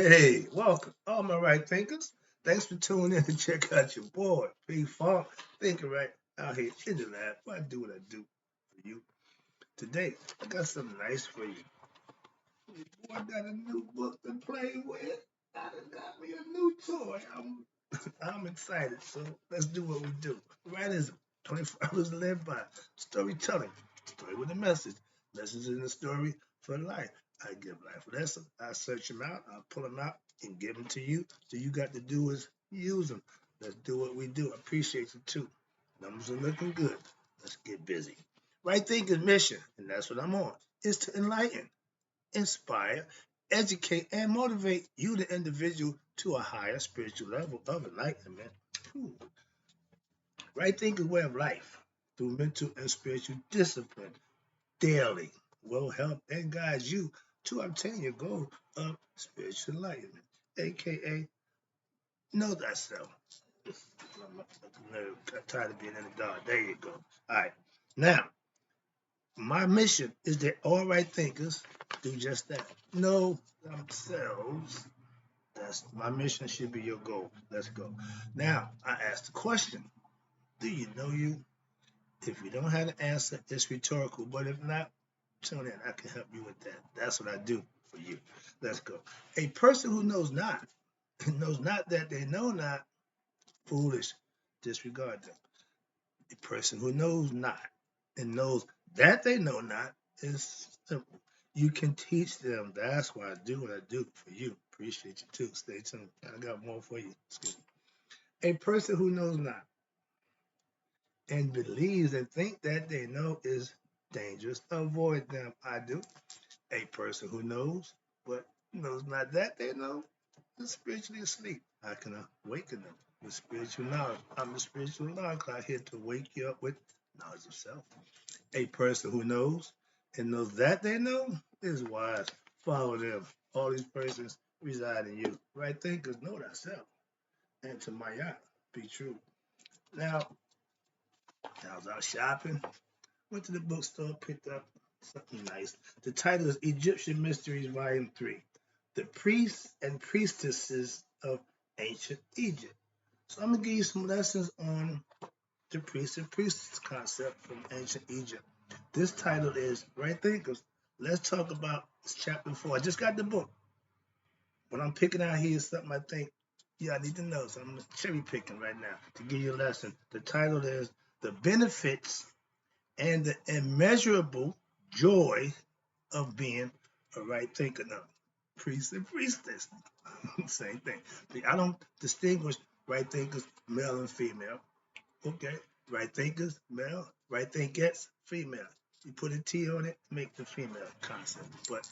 Hey, welcome, all my right thinkers. Thanks for tuning in to check out your boy, Big Funk, thinking right out here in the lab. I do what I do for you. Today, I got something nice for you. Boy, I got a new book to play with. I done got me a new toy. I'm excited, so let's do what we do. Writism, 24 hours led by storytelling, story with a message, lessons in the story for life. I give life lessons. I search them out, I pull them out and give them to you. So you got to do is use them. Let's do what we do. I appreciate you too. Numbers are looking good. Let's get busy. Right thinking mission, and that's what I'm on, is to enlighten, inspire, educate, and motivate you, the individual, to a higher spiritual level of enlightenment. Ooh. Right thinking way of life through mental and spiritual discipline daily will help and guide you to obtain your goal of spiritual enlightenment, aka know thyself. I'm tired of being in the dark. There you go. All right. Now, my mission is that all right thinkers do just that. Know themselves. That's my mission should be your goal. Let's go. Now, I ask the question, do you know you? If you don't have an answer, it's rhetorical. But if not, tune in. I can help you with that. That's what I do for you. Let's go. A person who knows not, knows not that they know not, foolish, disregard them. A person who knows not and knows that they know not is simple. You can teach them. That's why I do what I do for you. Appreciate you too. Stay tuned. I got more for you. Excuse me. A person who knows not and believes and think that they know is dangerous. Avoid them. I do. A person who knows but knows not that they know is spiritually asleep. I can awaken them with spiritual knowledge. I'm the spiritual alarm clock here to wake you up with knowledge of self. A person who knows and knows that they know is wise. Follow them. All these persons reside in you. Right thinkers know thyself. And to my yacht, be true. Now, I was out shopping, went to the bookstore, picked up something nice. The title is Egyptian Mysteries, Volume 3, The Priests and Priestesses of Ancient Egypt. So I'm going to give you some lessons on the priest and priestess concept from ancient Egypt. This title is Right Thinkers. Let's talk about chapter 4. I just got the book. What I'm picking out here is something I think I need to know. So I'm cherry picking right now to give you a lesson. The title is The Benefits and the Immeasurable Joy of Being a Right Thinker. Now, priest and priestess, same thing. I don't distinguish right thinkers, male and female. Okay, right thinkers, male, right thinkers, female. You put a T on it, make the female concept. But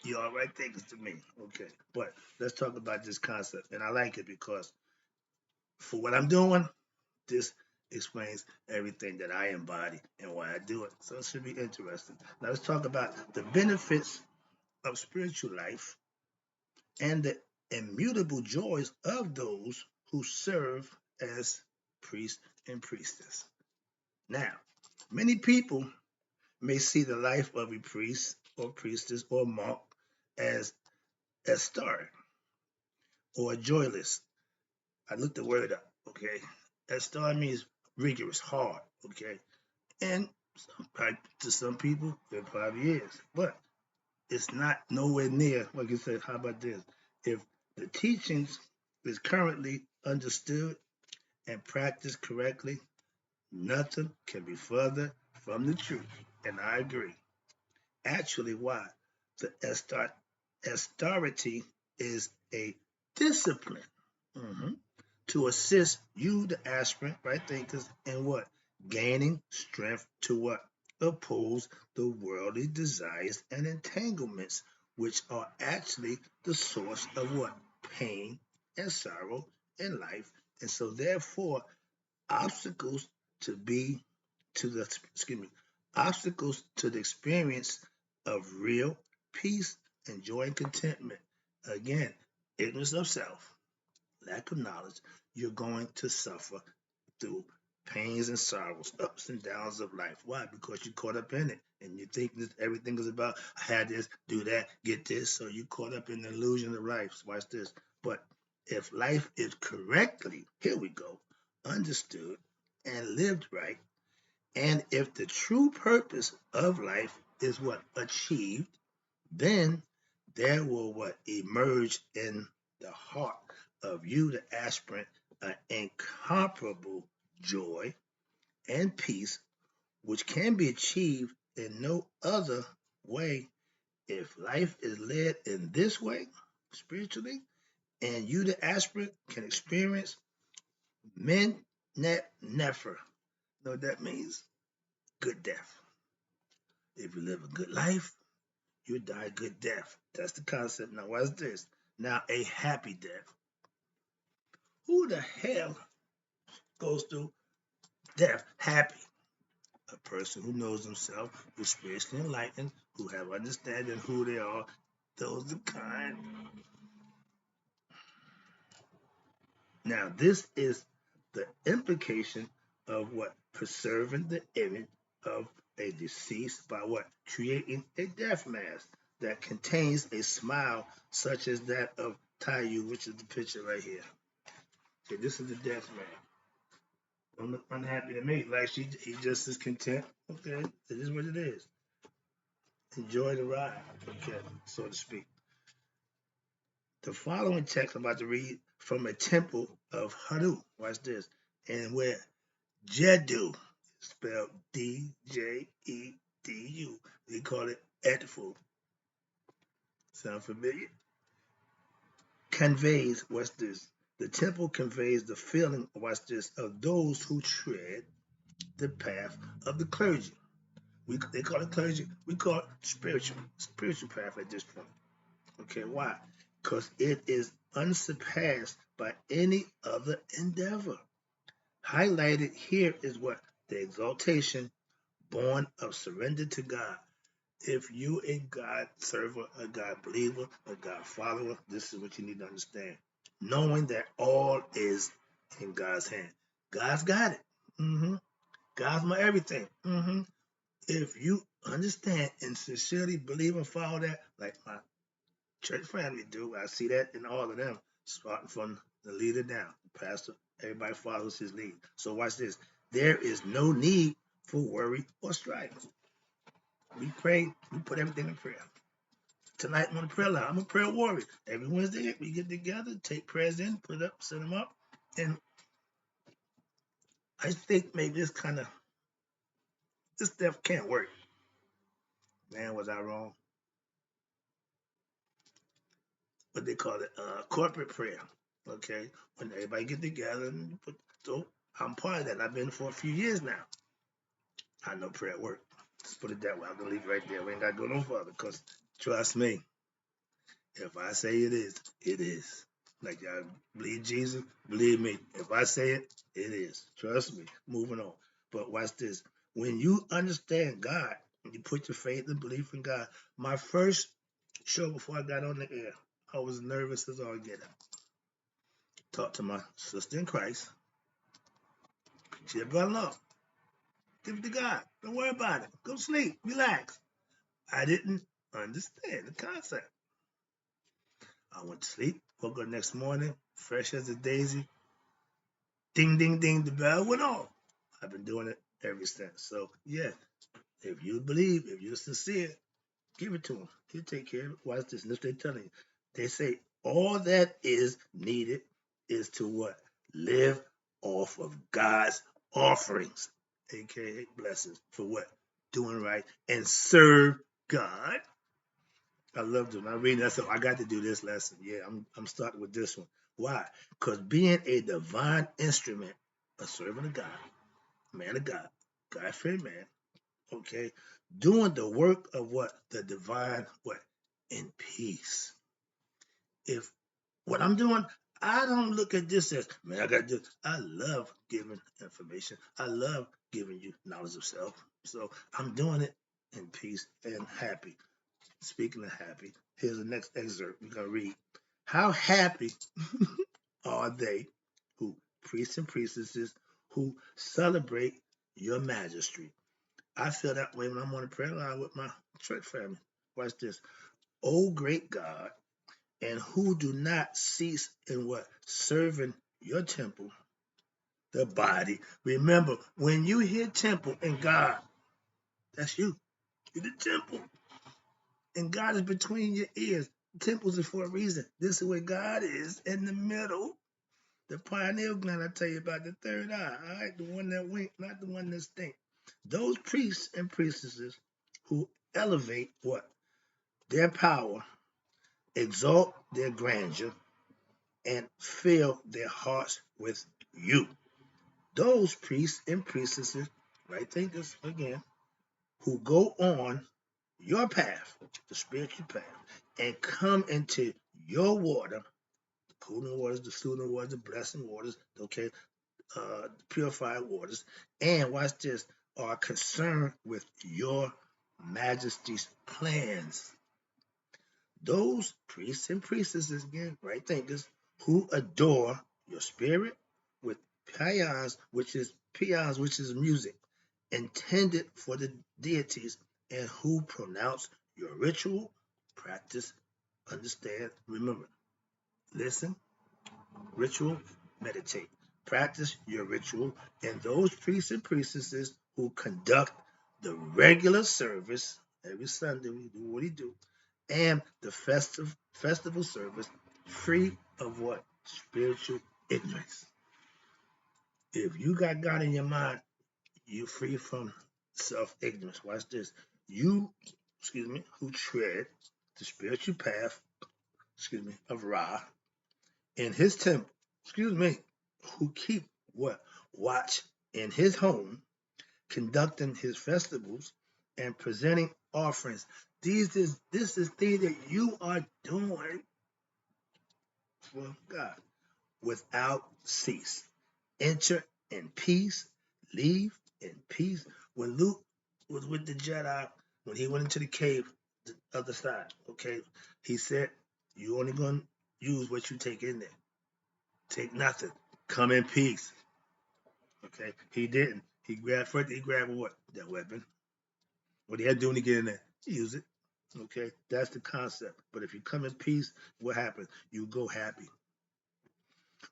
you are right thinkers to me. Okay, but let's talk about this concept. And I like it because for what I'm doing, this explains everything that I embody and why I do it. So it should be interesting. Now let's talk about the benefits of spiritual life and the immutable joys of those who serve as priests and priestess. Now, many people may see the life of a priest or priestess or monk as stark or joyless. I looked the word up, okay? Star means rigorous, hard, okay? And to some people, it probably is. But it's not nowhere near, like I said, how about this? If the teachings is currently understood and practiced correctly, nothing can be further from the truth. And I agree. Actually, why? The austerity is a discipline to assist you, the aspirant, right thinkers, in what? Gaining strength to what? Oppose the worldly desires and entanglements, which are actually the source of what? Pain and sorrow in life. And so, therefore, obstacles to be to the excuse me obstacles to the experience of real peace and joy and contentment. Again, ignorance of self, lack of knowledge, you're going to suffer through pains and sorrows, ups and downs of life. Why? Because you're caught up in it. And you think that everything is about, I had this, do that, get this. So you caught up in the illusion of life. So watch this. But if life is correctly, here we go, understood and lived right, and if the true purpose of life is what achieved, then there will what emerge in the heart of you, the aspirant, an incomparable joy and peace, which can be achieved in no other way. If life is led in this way, spiritually, and you, the aspirant, can experience men net never. You know what that means? Good death. If you live a good life, you die a good death. That's the concept. Now, what's this? Now, a happy death. Who the hell goes through death happy? A person who knows himself, who's spiritually enlightened, who have understanding who they are. Those are kind. Now, this is the implication of what? Preserving the image of a deceased by what? Creating a death mask that contains a smile such as that of Tayu, which is the picture right here. Okay, this is the death man. Don't look unhappy to me. Like he just is content. Okay, it is what it is. Enjoy the ride, okay, so to speak. The following text I'm about to read from a temple of Haru. Watch this. And where Jedu, spelled D-J-E-D-U. They call it Edfu. Sound familiar? Conveys, what's this? The temple conveys the feeling, watch this, of those who tread the path of the clergy. They call it clergy. We call it spiritual path at this point. Okay, why? Because it is unsurpassed by any other endeavor. Highlighted here is what? The exaltation born of surrender to God. If you a God server, a God believer, a God follower, this is what you need to understand. Knowing that all is in God's hand. God's got it. God's my everything. If you understand and sincerely believe and follow that, like my church family do, I see that in all of them, starting from the leader down, the pastor, everybody follows his lead. So watch this. There is no need for worry or strife. We pray, we put everything in prayer. Tonight I'm on the prayer line. I'm a prayer warrior. Every Wednesday we get together, take prayers in, put it up, set them up. And I think maybe this stuff can't work. Man, was I wrong? What they call it, corporate prayer. Okay, when everybody get together and so I'm part of that. I've been for a few years now. I know prayer work. Let's put it that way. I'm gonna leave it right there. We ain't gotta go no further because trust me, if I say it is, it is. Like y'all believe Jesus, believe me. If I say it, it is. Trust me. Moving on. But watch this. When you understand God, you put your faith and belief in God. My first show before I got on the air, I was nervous as all get out. Talked to my sister in Christ. She said, "Brother, no, give it to God. Don't worry about it. Go sleep. Relax." I didn't understand the concept. I went to sleep, woke up next morning, fresh as a daisy. Ding, ding, ding, the bell went off. I've been doing it ever since. So, yeah, if you believe, if you're sincere, give it to him. He'll take care of it. Watch this. This they're telling you. They say all that is needed is to what? Live off of God's offerings, aka blessings. For what? Doing right and serve God. I loved it. I read that, so I got to do this lesson. Yeah, I'm starting with this one. Why? Because being a divine instrument, a servant of God, man of God, God-fearing man, okay, doing the work of what? The divine, what? In peace. If what I'm doing, I don't look at this as, man, I got to do. I love giving information. I love giving you knowledge of self. So I'm doing it in peace and happy. Speaking of happy, here's the next excerpt we're going to read. How happy are they who, priests and priestesses, who celebrate your majesty. I feel that way when I'm on the prayer line with my church family. Watch this. O great God, and who do not cease in what? Serving your temple, the body. Remember, when you hear temple and God, that's you. You're the temple. And God is between your ears. Temples are for a reason. This is where God is in the middle. The pineal gland, I tell you about the third eye. All right, the one that wink, not the one that stink. Those priests and priestesses who elevate what? Their power, exalt their grandeur, and fill their hearts with you. Those priests and priestesses, right thinkers again, who go on your path, the spiritual path, and come into your water, the cooling waters, the soothing waters, the blessing waters, okay, purified waters, and watch this, are concerned with your majesty's plans. Those priests and priestesses, again, right thinkers, who adore your spirit with pians, which is music, intended for the deities, and who pronounce your ritual, practice, understand, remember, listen, ritual, meditate. Practice your ritual, and those priests and priestesses who conduct the regular service every Sunday, we do what he do, and the festival service, free of what? Spiritual ignorance. If you got God in your mind, you're free from self-ignorance. Watch this. You, who tread the spiritual path, of Ra, in his temple, who keep what? Watch in his home, conducting his festivals and presenting offerings. This is things that you are doing for God without cease. Enter in peace, leave in peace. When Luke was with the Jedi, when he went into the cave, the other side, okay, he said, you only gonna use what you take in there. Take nothing. Come in peace. Okay, he didn't. He grabbed what? That weapon. What he had to do when he get in there? Use it. Okay, that's the concept. But if you come in peace, what happens? You go happy.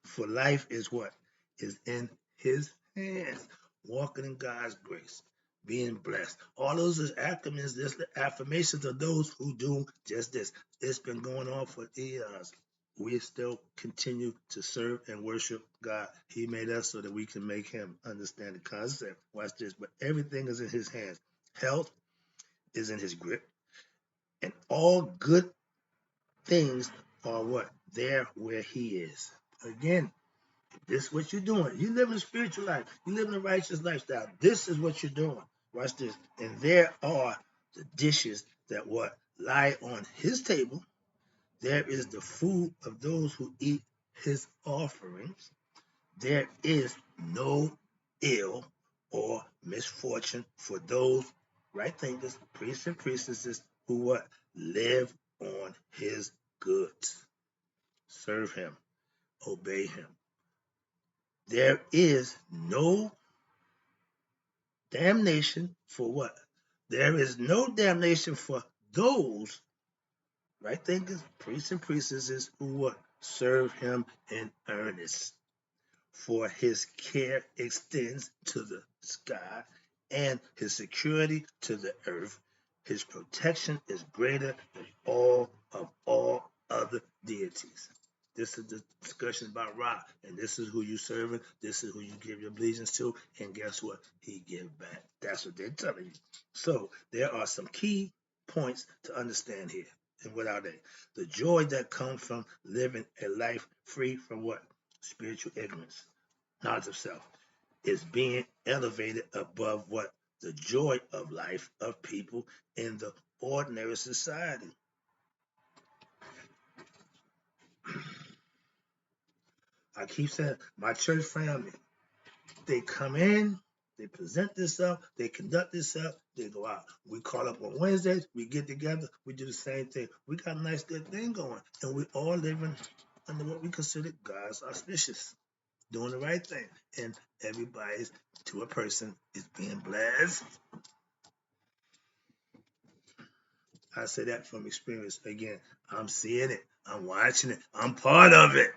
For life is what? Is in his hands. Walking in God's grace. Being blessed. All those is acronyms, just the affirmations of those who do just this. It's been going on for eons. We still continue to serve and worship God. He made us so that we can make him understand the concept. Watch this. But everything is in his hands. Health is in his grip. And all good things are what? There where he is. Again, this is what you're doing. You live in a spiritual life. You live in a righteous lifestyle. This is what you're doing. Watch this. And there are the dishes that what? Lie on his table. There is the food of those who eat his offerings. There is no ill or misfortune for those right thinkers, priests and priestesses who what? Live on his goods. Serve him. Obey him. There is no damnation for what? There is no damnation for those right thinkers, priests and priestesses who what? Serve him in earnest. For his care extends to the sky and his security to the earth. His protection is greater than all other deities. This is the discussion about Ra, and this is who you serving. This is who you give your allegiance to, and guess what? He give back. That's what they're telling you. So there are some key points to understand here. And what are they? The joy that comes from living a life free from what? Spiritual ignorance, knowledge of self, is being elevated above what? The joy of life of people in the ordinary society. I keep saying, my church family, they come in, they present themselves, they conduct themselves, they go out. We call up on Wednesdays, we get together, we do the same thing. We got a nice good thing going, and we all living under what we consider God's auspicious. doing the right thing, and everybody's to a person is being blessed. I say that from experience. Again, I'm seeing it, I'm watching it, I'm part of it.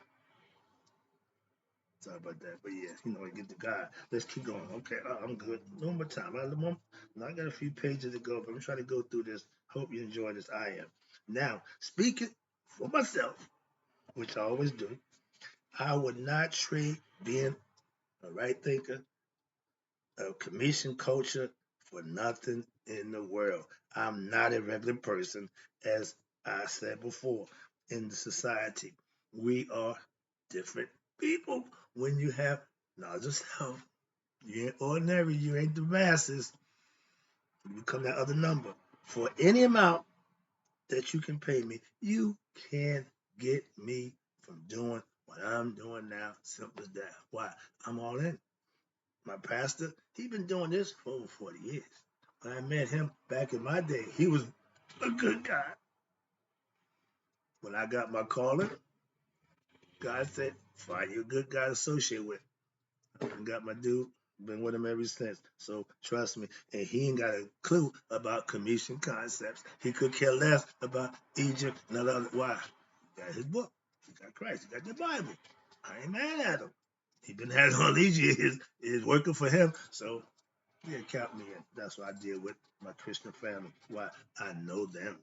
Sorry about that, but yeah, get the guy. Let's keep going. Okay, I'm good. No more time. I got a few pages to go, but I'm trying to go through this. Hope you enjoy this. I am. Now, speaking for myself, which I always do, I would not trade being a right thinker, a commission culture for nothing in the world. I'm not a regular person, as I said before, in the society. We are different people. When you have knowledge of self, you ain't ordinary, you ain't the masses. You become that other number. For any amount that you can pay me, you can get me from doing what I'm doing now. Simple as that. Why? I'm all in. My pastor, he been doing this for over 40 years. When I met him back in my day, he was a good guy. When I got my calling, God said, find you a good guy to associate with. I got my dude, been with him ever since. So trust me. And he ain't got a clue about commission concepts. He could care less about Egypt and all other. Why? He got his book. He got Christ. He got the Bible. I ain't mad at him. He been had all these years. It's working for him. So yeah, count me in. That's what I deal with my Christian family. Why? I know them.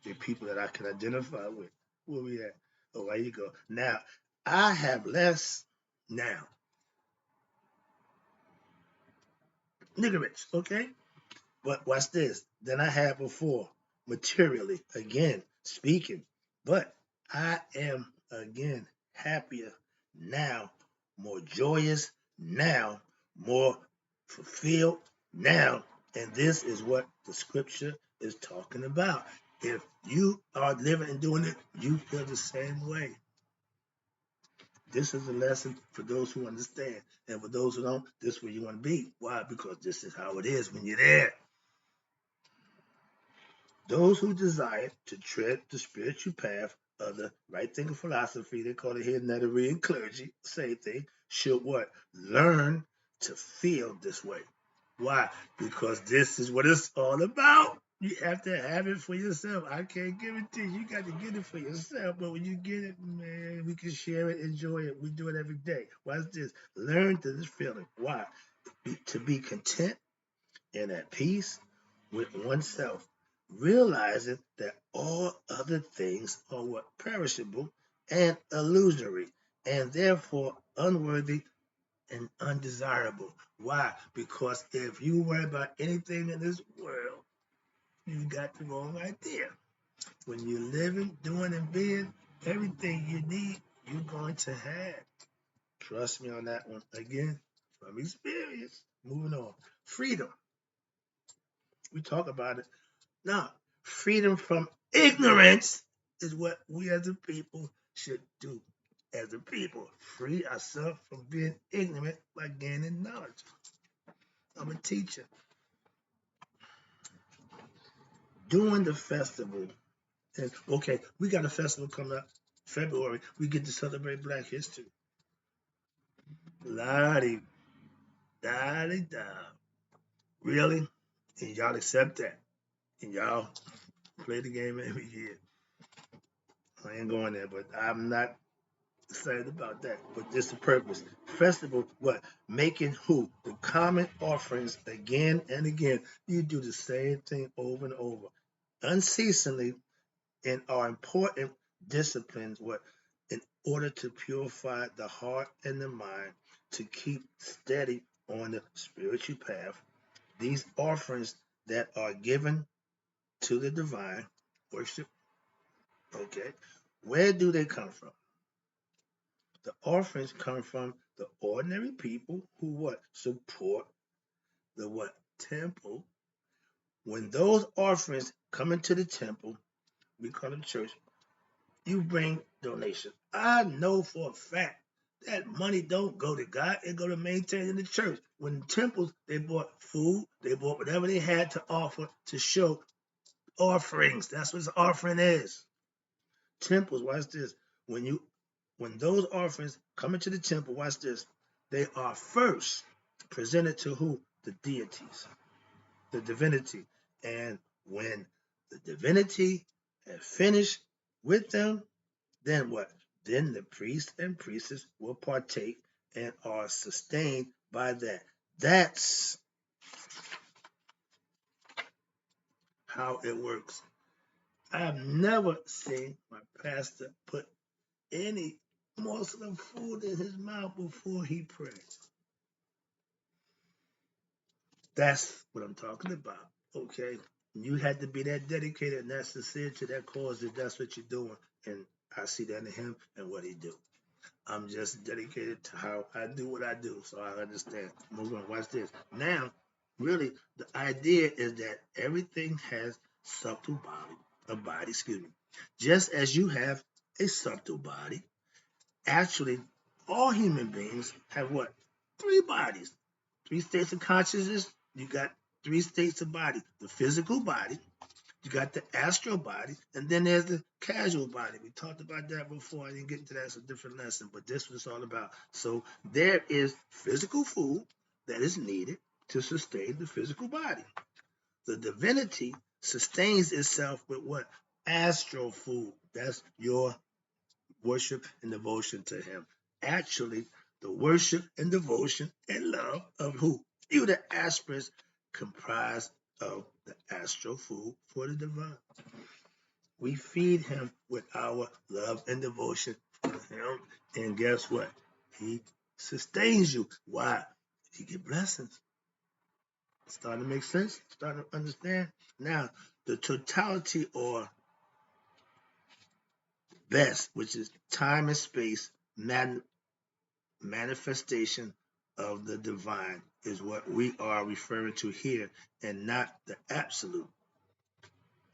They're people that I can identify with. Where we at? Oh, there you go. Now, I have less now. Nigga rich, okay? But watch this. Than I had before, materially, again, speaking. But I am, again, happier now, more joyous now, more fulfilled now. And this is what the scripture is talking about. If you are living and doing it, you feel the same way. This is a lesson for those who understand. And for those who don't, this is where you want to be. Why? Because this is how it is when you're there. Those who desire to tread the spiritual path of the right thinking philosophy, they call it here Netherese clergy, same thing, should what? Learn to feel this way. Why? Because this is what it's all about. You have to have it for yourself. I can't give it to you. You got to get it for yourself. But when you get it, man, we can share it, enjoy it. We do it every day. Watch this. Learn to this feeling. Why? To be content and at peace with oneself, realizing that all other things are what perishable and illusory, and therefore unworthy and undesirable. Why? Because if you worry about anything in this world, you got the wrong idea. When you're living, doing, and being, everything you need, you're going to have. Trust me on that one. Again, from experience. Moving on. Freedom. We talk about it. Now, freedom from ignorance is what we as a people should do. As a people, free ourselves from being ignorant by gaining knowledge. I'm a teacher. During the festival, and okay, we got a festival coming up February. We get to celebrate Black History. La-di, da-di-da. Really? And y'all accept that? And y'all play the game every year? I ain't going there, but I'm not excited about that. But this is the purpose. Festival, what? Making who? The common offerings again and again. You do the same thing over and over. Unceasingly in our important disciplines, what? In order to purify the heart and the mind, to keep steady on the spiritual path. These offerings that are given to the divine worship, okay, where do they come from? The offerings come from the ordinary people who what? Support the what? Temple. When those offerings come into the temple, we call it church, you bring donations. I know for a fact that money don't go to God, it go to maintaining the church. When the temples, they bought food, they bought whatever they had to offer to show offerings. That's what an offering is. Temples, watch this. When you when those offerings come into the temple, watch this, they are first presented to who? The deities, the divinity. And when the divinity has finished with them, then what? Then the priest and priestess will partake and are sustained by that. That's how it works. I've never seen my pastor put any morsel of food in his mouth before he prayed. That's what I'm talking about. Okay. You had to be that dedicated and that sincere to that cause if that's what you're doing. And I see that in him and what he do. I'm just dedicated to how I do what I do, so I understand. We're going to watch this. Now, really, the idea is that everything has a body, excuse me. Just as you have a subtle body, actually, all human beings have what? Three bodies, three states of consciousness. You got three states of body: the physical body, you got the astral body, and then there's the casual body. We talked about that before. I didn't get into that. It's a different lesson, but this was all about. So there is physical food that is needed to sustain the physical body. The divinity sustains itself with what? Astral food. That's your worship and devotion to him. Actually, the worship and devotion and love of who? You, the aspirants, comprise of the astral food for the divine. We feed him with our love and devotion for him. And guess what? He sustains you. Why? You get blessings. Starting to make sense? Starting to understand? Now, the totality or best, which is time and space, manifestation of the divine, is what we are referring to here, and not the absolute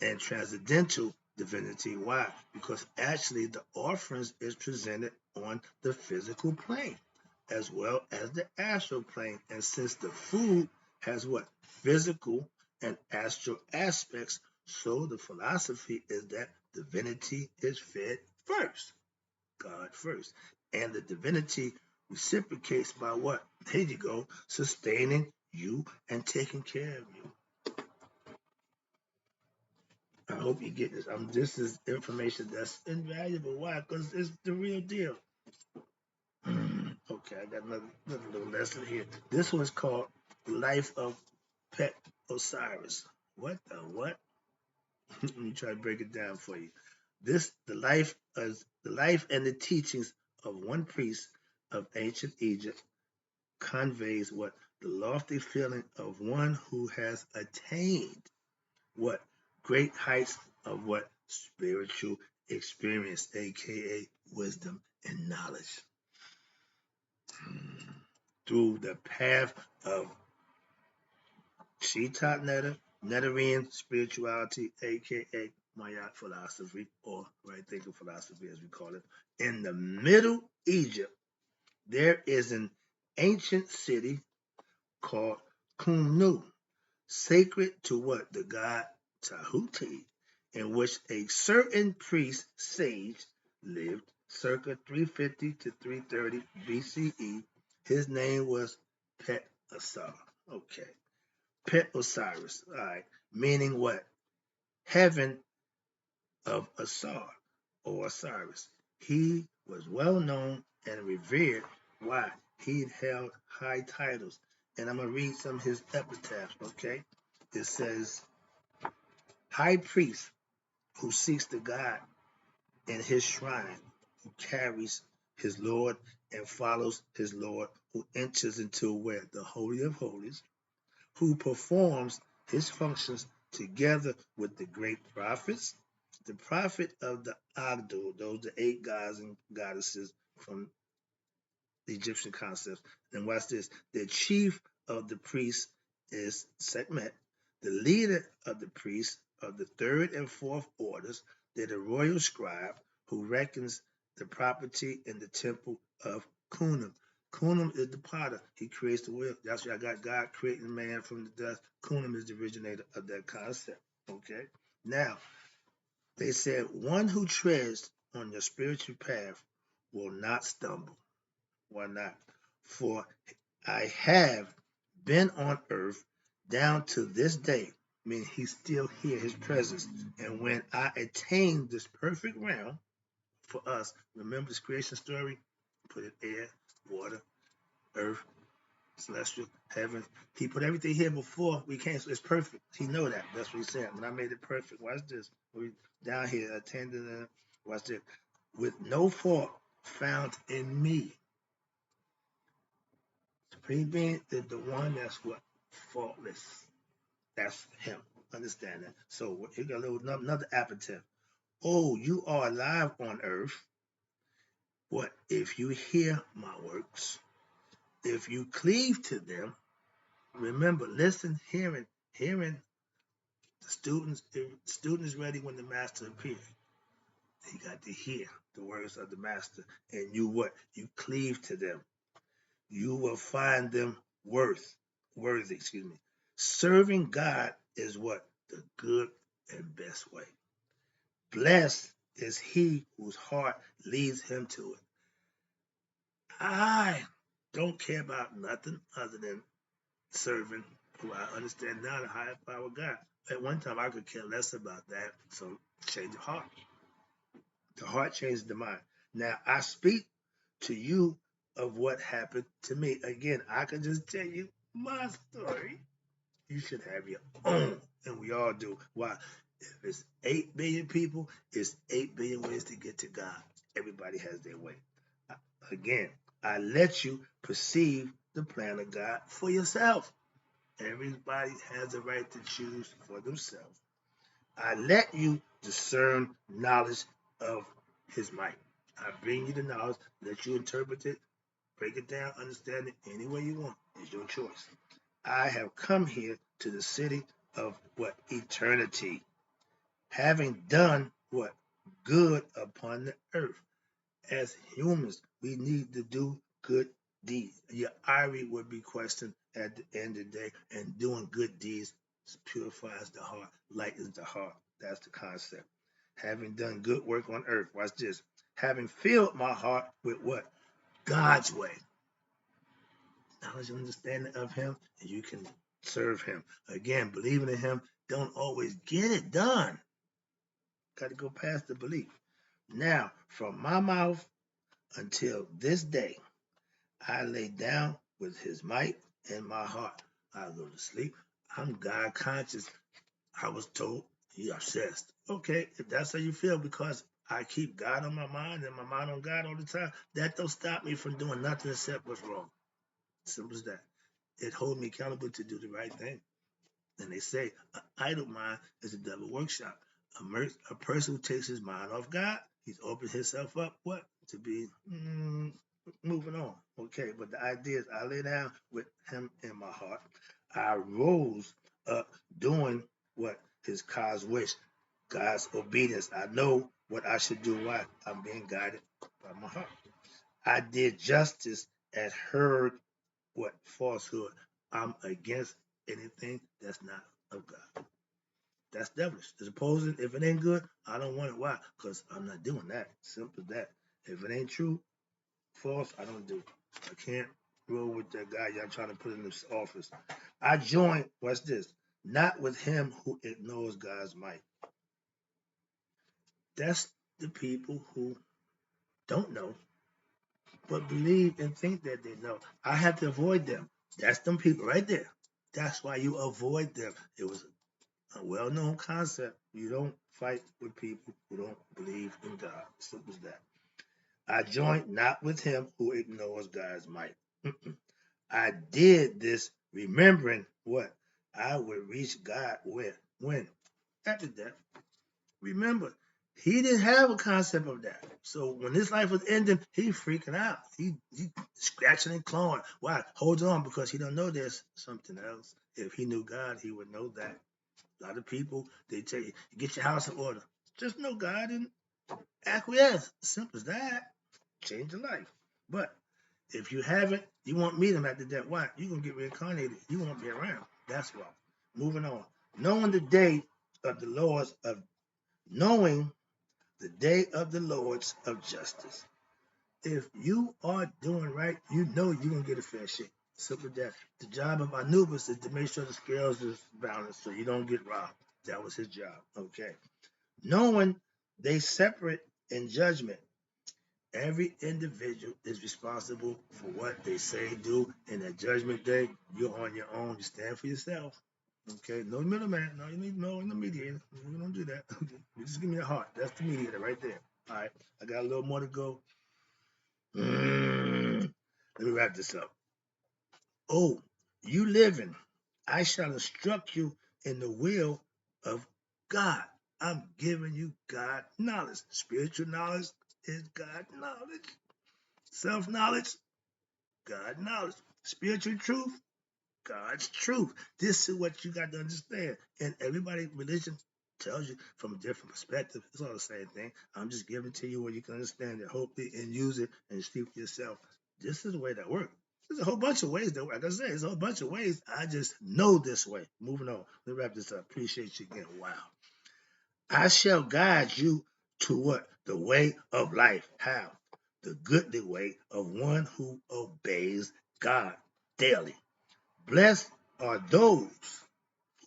and transcendental divinity. Why? Because actually the offerings is presented on the physical plane as well as the astral plane. And since the food has what? Physical and astral aspects, so the philosophy is that divinity is fed first, God first. And the divinity reciprocates by what? Here you go, sustaining you and taking care of you. I hope you get this. This is information that's invaluable. Why? Because it's the real deal. Okay, I got another little lesson here. This one's called Life of Pet Osiris. What the what? Let me try to break it down for you. The life and the teachings of one priest of ancient Egypt conveys what? The lofty feeling of one who has attained what? Great heights of what? Spiritual experience, aka wisdom and knowledge. Through the path of Shitat Netta, Netarian spirituality, aka Maya philosophy, or right thinking philosophy as we call it. In the Middle Egypt, there is an ancient city called Kumnu, sacred to what? The god Tahuti, in which a certain priest sage lived circa 350 to 330 BCE. His name was Pet Asar. Okay. Pet Osiris. All right. Meaning what? Heaven of Asar or Osiris. He was well known and revered. Why? He held high titles. And I'm going to read some of his epitaphs, okay? It says, High priest who seeks the God in his shrine, who carries his Lord and follows his Lord, who enters into where? The Holy of Holies, who performs his functions together with the great prophets, the prophet of the Agdu, those are the 8 gods and goddesses from the Egyptian concepts. And watch this. The chief of the priests is Sekhmet. The leader of the priests of the 3rd and 4th orders, they're the royal scribe who reckons the property in the temple of Khnum. Khnum is the potter. He creates the wheel. That's why I got God creating man from the dust. Khnum is the originator of that concept. Okay? Now, they said, one who treads on your spiritual path will not stumble. Why not? For I have been on earth down to this day. I mean, he's still here, his presence. And when I attain this perfect realm for us, remember this creation story? Put it air, water, earth, celestial, heaven. He put everything here before we came, so it's perfect. He know that. That's what he said. When I made it perfect, watch this. We down here attending. Watch this. With no fault found in me. Supreme being is the one that's what faultless. That's him. Understand that. So here got a little another appetite. Oh, you are alive on earth. What if you hear my works? If you cleave to them, remember, listen, hearing the students. The student is ready when the master appears. He got to hear the words of the master, and you what? You cleave to them. You will find them worthy. Excuse me. Serving God is what the good and best way. Blessed is he whose heart leads him to it. I don't care about nothing other than serving who I understand now the higher power God. At one time, I could care less about that. So change the heart. The heart changes the mind. Now, I speak to you of what happened to me. Again, I can just tell you my story. You should have your own, and we all do. Why? If it's 8 billion people, it's 8 billion ways to get to God. Everybody has their way. Again, I let you perceive the plan of God for yourself. Everybody has the right to choose for themselves. I let you discern knowledge of his might. I bring you the knowledge, let you interpret it, break it down, understand it any way you want. It's your choice. I have come here to the city of what? Eternity. Having done what? Good upon the earth. As humans, we need to do good deeds. Your ire would be questioned at the end of the day, and doing good deeds purifies the heart, lightens the heart. That's the concept. Having done good work on earth, watch this. Having filled my heart with what? God's way. Knowledge and understanding of him, and you can serve him. Again, believing in him don't always get it done. Got to go past the belief. Now, from my mouth until this day, I lay down with his might in my heart. I go to sleep. I'm God conscious. I was told he obsessed. Okay, if that's how you feel, because I keep God on my mind and my mind on God all the time, that don't stop me from doing nothing except what's wrong. Simple as that. It holds me accountable to do the right thing. And they say an idle mind is a devil workshop. A person who takes his mind off God, he's opened himself up, what? To be moving on. Okay, but the idea is I lay down with him in my heart. I rose up doing what his cause wish, God's obedience. I know what I should do. Why? I'm being guided by my heart. I did justice and heard what? Falsehood. I'm against anything that's not of God. That's devilish. As opposed to, if it ain't good, I don't want it. Why? Because I'm not doing that. Simple as that. If it ain't true, false, I don't do it. I can't roll with that guy y'all trying to put in this office. I join, what's this? Not with him who ignores God's might. That's the people who don't know, but believe and think that they know. I have to avoid them. That's them people right there. That's why you avoid them. It was a well-known concept. You don't fight with people who don't believe in God. Simple as that. I joined not with him who ignores God's might. I did this remembering what? I would reach God where? When? After death. Remember, he didn't have a concept of that. So when his life was ending, he freaking out. He scratching and clawing. Why? Hold on, because he don't know there's something else. If he knew God, he would know that. A lot of people, they tell you, get your house in order. Just know God and acquiesce. Simple as that. Change your life. But if you haven't, you won't meet him after that. Why? You're going to get reincarnated. You won't be around. That's why. Moving on. Knowing the day of the Lord's of knowing the day of the Lord's of justice. if you are doing right, you know you're gonna get a fair shake. Simple as that. The job of Anubis is to make sure the scales is balanced so you don't get robbed. That was his job. Okay. Knowing they separate in judgment, every individual is responsible for what they say, do, and at judgment day, you're on your own. You stand for yourself. Okay, no middleman. No, you need no mediator. We don't do that. You just give me a heart. That's the mediator right there. All right, I got a little more to go. Let me wrap this up. Oh, you living, I shall instruct you in the will of God. I'm giving you God knowledge. Spiritual knowledge is God knowledge. Self knowledge, God knowledge. Spiritual truth, God's truth. This is what you got to understand. And everybody, religion tells you from a different perspective. It's all the same thing. I'm just giving to you where you can understand it, hope it, and use it and see for yourself. This is the way that works. There's a whole bunch of ways that, like I said, there's a whole bunch of ways. I just know this way. Moving on. Let me wrap this up. Appreciate you again. Wow. I shall guide you to what? The way of life. How? The goodly way of one who obeys God daily. Blessed are those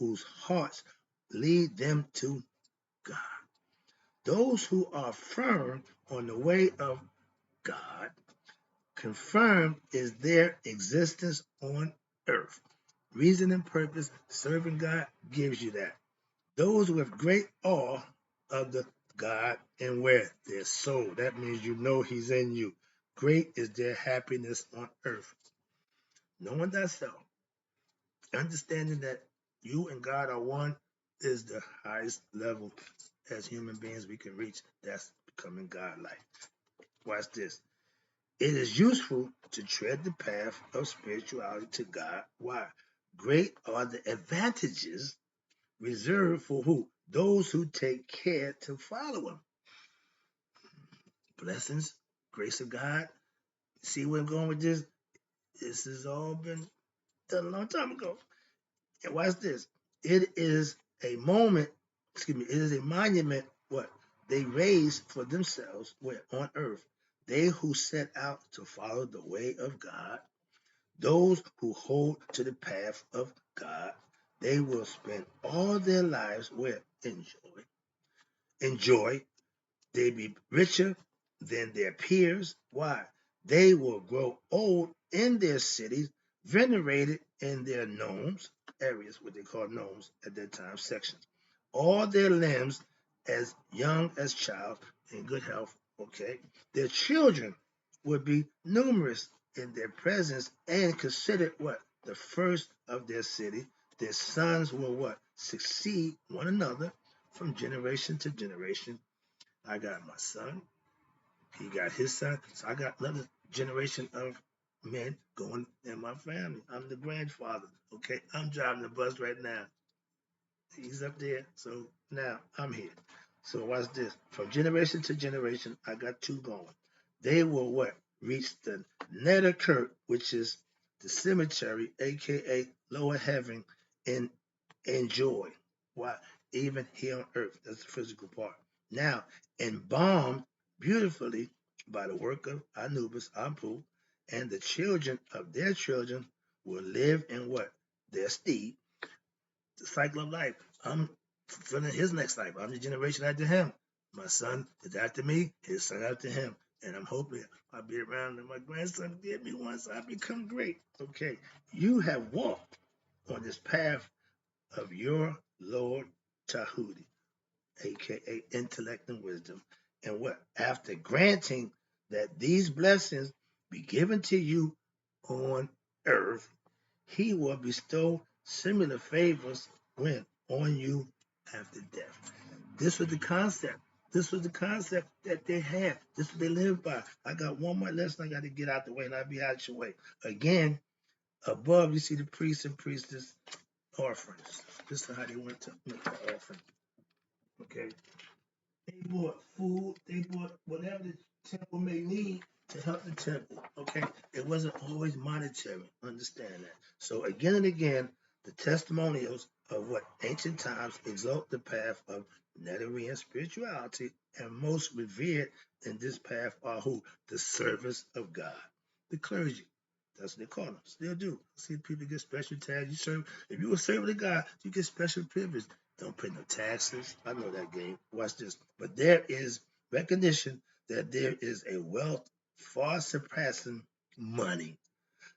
whose hearts lead them to God. Those who are firm on the way of God, confirmed is their existence on earth. Reason and purpose, serving God gives you that. Those with great awe of the God and where their soul. That means you know He's in you. Great is their happiness on earth. Knowing thyself, understanding that you and God are one is the highest level as human beings we can reach. That's becoming God-like. Watch this. It is useful to tread the path of spirituality to God. Why? Great are the advantages reserved for who? Those who take care to follow Him. Blessings, grace of God. See where I'm going with this? This has all been done a long time ago. And watch this. It is a moment, it is a monument, what? They raise for themselves, where? On earth. They who set out to follow the way of God, those who hold to the path of God, they will spend all their lives where? Enjoy. They be richer than their peers. Why? They will grow old in their cities, venerated in their nomes, areas, what they call nomes at that time, sections. All their limbs as young as child, in good health, okay? Their children would be numerous in their presence and considered what? The first of their city. Their sons will what? Succeed one another from generation to generation. I got my son. He got his son. So I got another generation of men going in my family. I'm the grandfather. Okay, I'm driving the bus right now. He's up there. So now I'm here. So watch this. From generation to generation, I got two going. They will what? Reach the Netter Kirk, which is the cemetery, aka lower heaven, and enjoy. Why? Even here on earth. That's the physical part. Now, embalmed beautifully by the work of Anubis, Anpu, and the children of their children will live in what? Their steed, the cycle of life. I'm fulfilling his next life. I'm the generation after him. My son is after me, his son after him. And I'm hoping I'll be around and my grandson did me once I become great. Okay. You have walked on this path of your Lord Tahuti, aka intellect and wisdom. And what? After granting that these blessings be given to you on earth, he will bestow similar favors when on you after death. This was the concept. This was the concept that they had. This is what they lived by. I got one more lesson I got to get out the way, and I'll be out your way. Again, above you see the priest and priestess offerings. This is how they went to make the offering. Okay. They bought food, they bought whatever the temple may need to help the temple. Okay, it wasn't always monetary. Understand that. So again and again, the testimonials of what ancient times exalt the path of Netherrean spirituality and most revered in this path are who? The servants of God, the clergy. That's what they call them. Still do. See people get special tags. You serve. If you a servant of God, you get special privilege. Don't pay no taxes. I know that game. Watch this. But there is recognition that there is a wealth far surpassing money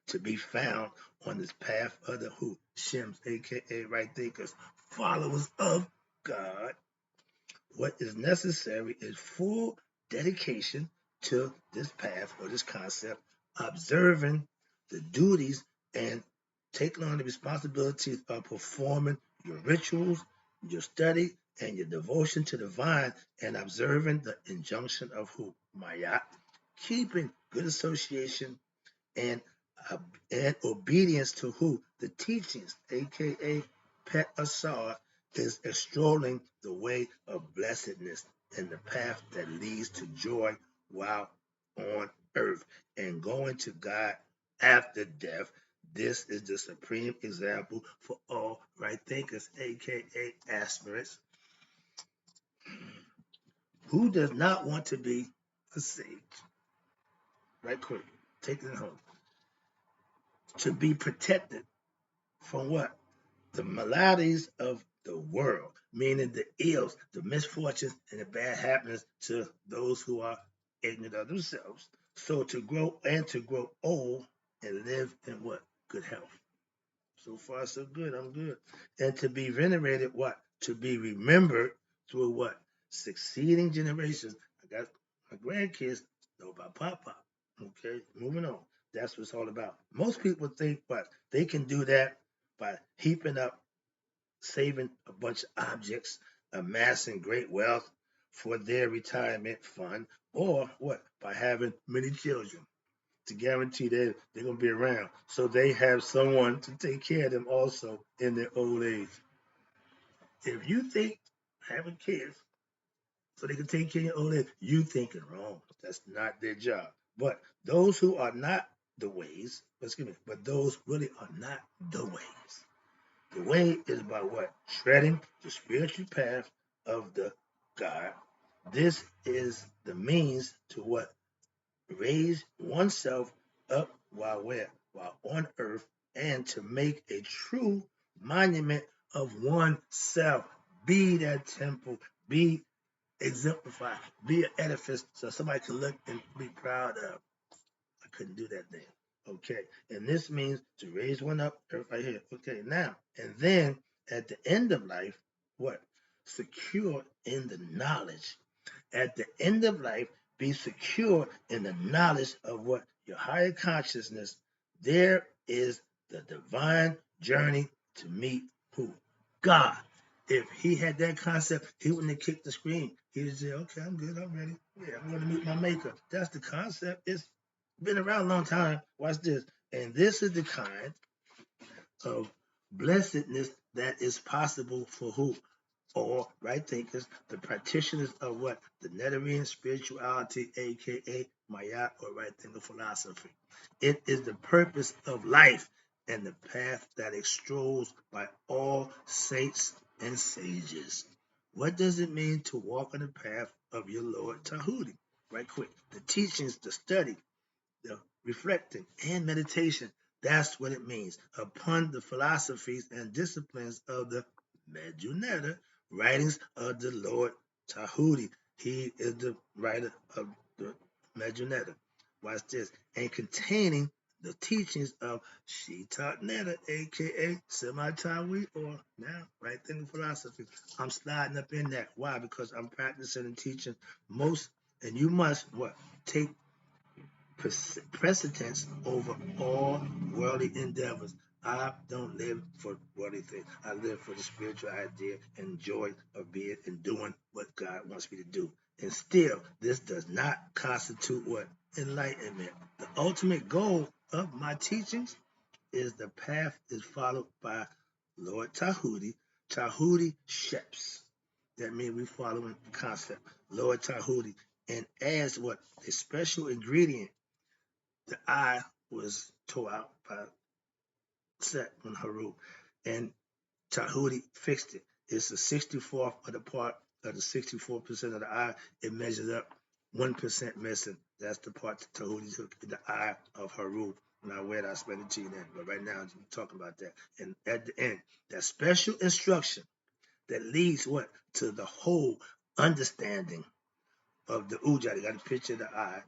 to be found on this path of the who? Shims, aka right thinkers, followers of God. What is necessary is full dedication to this path or this concept, observing the duties and taking on the responsibilities of performing your rituals, your study, and your devotion to the divine, and observing the injunction of who? Mayat, keeping good association and uh, and obedience to who? The teachings, aka Pet Asar, is extolling the way of blessedness and the path that leads to joy while on earth and going to God after death. This is the supreme example for all right thinkers, aka aspirants, who does not want to be a sage. Right quick, take it home. To be protected from what? The maladies of the world, meaning the ills, the misfortunes, and the bad happenings to those who are ignorant of themselves. So to grow old and live in what? Good health. So far, so good. I'm good. And to be venerated, what? To be remembered through what? Succeeding generations. I got my grandkids know about Papa. Okay, moving on. That's what it's all about. Most people think what they can do that by heaping up, saving a bunch of objects, amassing great wealth for their retirement fund, or what? By having many children to guarantee that they're going to be around. So they have someone to take care of them also in their old age. If you think having kids so they can take care of your old age, you thinking wrong. That's not their job. But those who are not the ways, excuse me, but those really are not the ways. The way is about what? Treading the spiritual path of the God. This is the means to what? Raise oneself up while where? While on earth, and to make a true monument of oneself. Be that temple, be exemplified, be an edifice so somebody can look and be proud of. I couldn't do that then. Okay, and this means to raise one up right here. Okay, now, and then at the end of life, what? Secure in the knowledge at the end of life, be secure in the knowledge of what? Your higher consciousness. There is the divine journey to meet who? God. If he had that concept, he wouldn't have kicked the screen. He would say, okay, I'm good, I'm ready. Yeah, I'm going to meet my maker. That's the concept. It's been around a long time. Watch this. And this is the kind of blessedness that is possible for who? Or right thinkers, the practitioners of what? The Netarian spirituality, aka Maya or right thinker philosophy. It is the purpose of life and the path that extols by all saints and sages. What does it mean to walk on the path of your Lord Tahuti? Right quick. The teachings, the study, the reflecting and meditation. That's what it means. Upon the philosophies and disciplines of the Medjugorje writings of the Lord Tahuti. He is the writer of the Medjugorje. Watch this. And containing the teachings of Shitak Netta, aka Semi-Tawi, or now right thinking philosophy. I'm sliding up in that. Why? Because I'm practicing and teaching most, and you must what? Take precedence over all worldly endeavors. I don't live for worldly things. I live for the spiritual idea and joy of being and doing what God wants me to do. And still, this does not constitute what? Enlightenment. The ultimate goal of my teachings is the path is followed by Lord Tahuti, Tahuti Sheps. That means we following the concept, Lord Tahuti, and adds what? A special ingredient. The eye was tore out by Set on Haru, and Tahuti fixed it. It's the 64th of the part of the 64% of the eye. It measures up 1% missing. That's the part that Tahuti took the eye of Haru. When I read, I spent it to you then. But right now, I'm talking about that. And at the end, that special instruction that leads what? To the whole understanding of the Ujat. You got to picture the eye.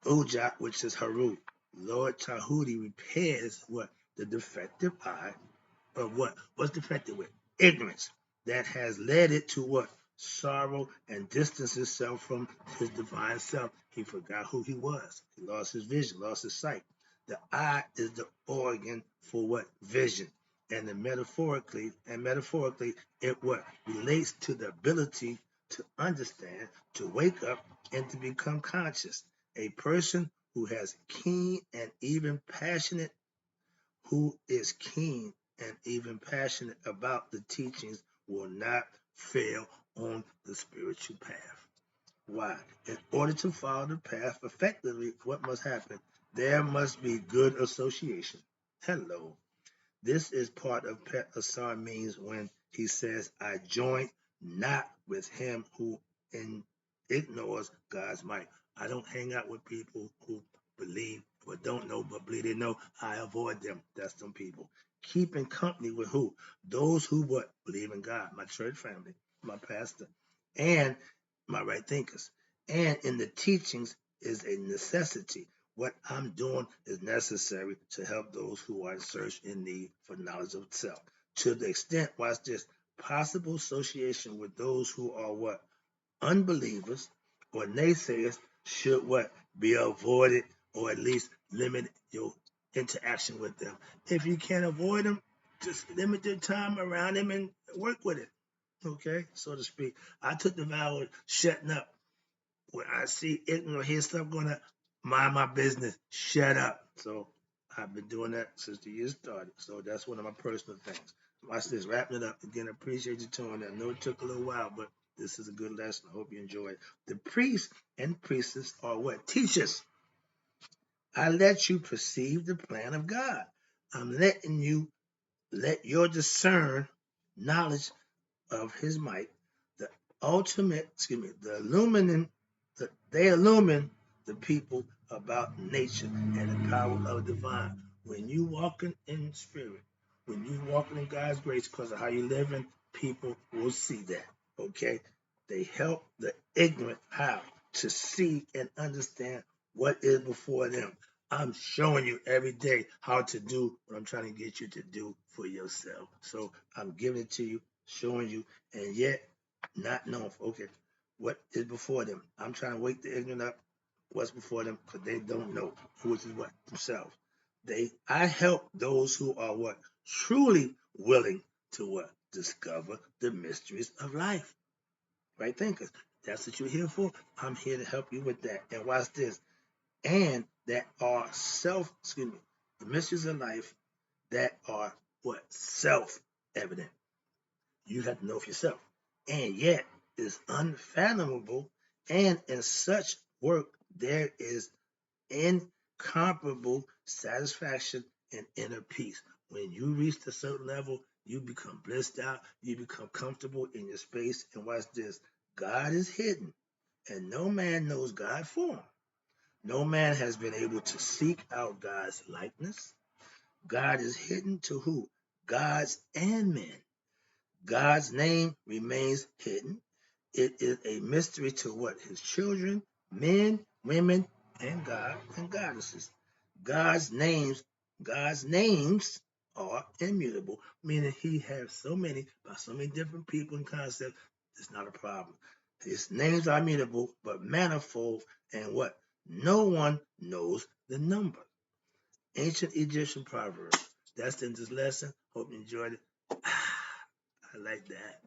Ujat, which is Haru. Lord Tahuti repairs what? The defective eye of what? What's defective with? Ignorance. That has led it to what? Sorrow and distance himself from his divine self. He forgot who he was. He lost his vision, lost his sight. The eye is the organ for what? Vision. And then metaphorically, it what? Relates to the ability to understand, to wake up, and to become conscious. A person who has keen and even passionate who is keen and even passionate about the teachings will not fail on the spiritual path. Why? In order to follow the path effectively, what must happen? There must be good association. Hello. This is part of Pet Hassan means when he says, I join not with him who ignores God's might. I don't hang out with people who believe but don't know but believe they know. I avoid them. That's them people. Keeping company with who? Those who what? Believe in God. My church family, my pastor, and my right thinkers. And in the teachings is a necessity. What I'm doing is necessary to help those who are in search in need for knowledge of self. To the extent, watch this, possible association with those who are what? Unbelievers or naysayers should what? Be avoided or at least limit your interaction with them. If you can't avoid them, just limit your time around them and work with it. Okay, so to speak. I took the vow of shutting up when I see ignorant hear stuff going on, mind my business, shut up. So I've been doing that since the year started. So that's one of my personal things. Watch this, wrapping it up. Again, I appreciate you tuning in. I know it took a little while, but this is a good lesson. I hope you enjoy it. The priests and priestess are what? Teachers. I let you perceive the plan of God. I'm letting you let your discern knowledge of his might, the ultimate, they illumine the people about nature and the power of divine. When you walking in spirit, when you walking in God's grace because of how you living, people will see that. Okay? They help the ignorant how to see and understand what is before them. I'm showing you every day how to do what I'm trying to get you to do for yourself. So I'm giving it to you, showing you, and yet not knowing. Okay, what is before them? I'm trying to wake the ignorant up. What's before them? Because they don't know, which is what? Themselves. I help those who are what? Truly willing to what? Discover the mysteries of life. Right thinkers. That's what you're here for. I'm here to help you with that. And watch this. And that are the mysteries of life that are what? Self-evident. You have to know for yourself. And yet is unfathomable. And in such work, there is incomparable satisfaction and inner peace. When you reach a certain level, you become blissed out, you become comfortable in your space. And watch this, God is hidden, and no man knows God for him. No man has been able to seek out God's likeness. God is hidden to who? Gods and men. God's name remains hidden. It is a mystery to what? His children, men, women, and God and goddesses. God's names, God's names are immutable, meaning he has so many by so many different people and concepts, it's not a problem. His names are immutable, but manifold, and what? No one knows the number. Ancient Egyptian proverb. That's in this lesson. Hope you enjoyed it. I like that.